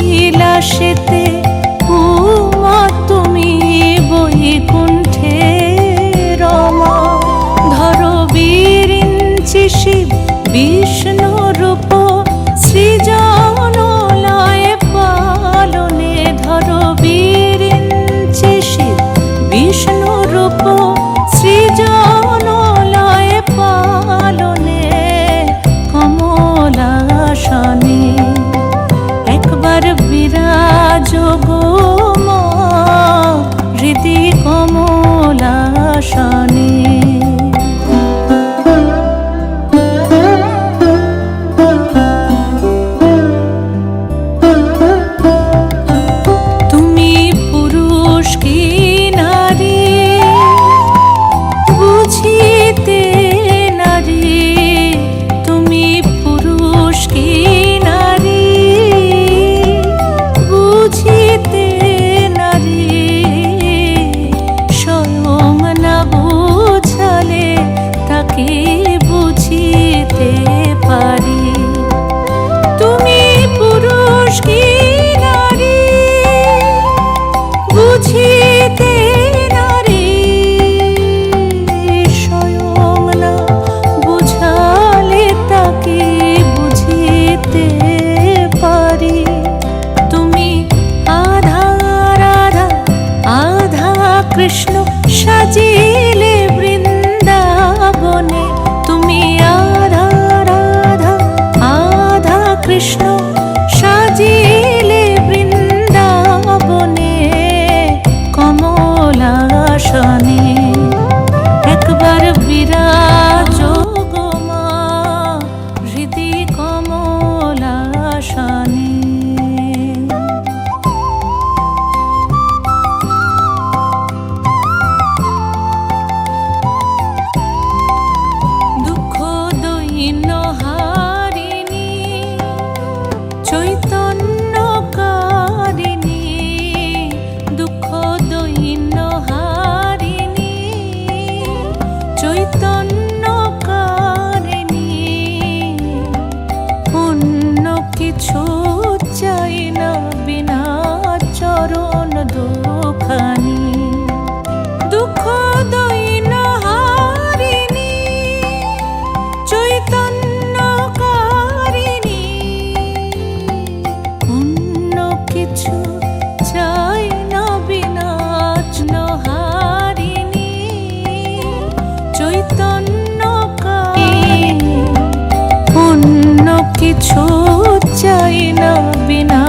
বিলাসেতে উমা তুমি বৈকুণ্ঠে রমা। ধরো বিরিঞ্চি শিব বিষ্ণু রূপ সৃজন লয় পালনে। ধরো বিরিঞ্চি শিব বিষ্ণু রূপ সৃজন লয় পালনে। কমলাসনে একবার বিরাজ গো মা হৃদি কমলাসনে। তুমি পুরুষ কি নারী বুঝিতে নারী। তুমি পুরুষ কি নারী বুঝিতে নারী। স্বয়ং না বুঝালে তাকে বুঝিতে পারি। তুমি পুরুষ কি নারী বুঝিতে নারী। স্বয়ং না বুঝালে তাকে বুঝিতে পারি। তুমি আধা রাধা আধা কৃষ্ণ সাজিলে বৃন্দাবনে। তুমি আধা রাধা আধা কৃষ্ণ সাজিলে বৃন্দাবনে। কমলাসনে একবার বিরাজ গো মা হৃদি কমলাসনে। দুঃখ দৈন্য হারিণী চৈতন্যকারিণী। দুঃখ দৈন্য হারিণী চৈতন্যকারিণী। অন্য কিছু চাই না বিনা চরণ দুখানি। দুঃখ দৈন্য হারিণী চৈতন্যকারিণী। অন্য কিছু চাই না বিনা হারিণী চৈতন্যকারিণী। অন্য কিছু চাই না বিনা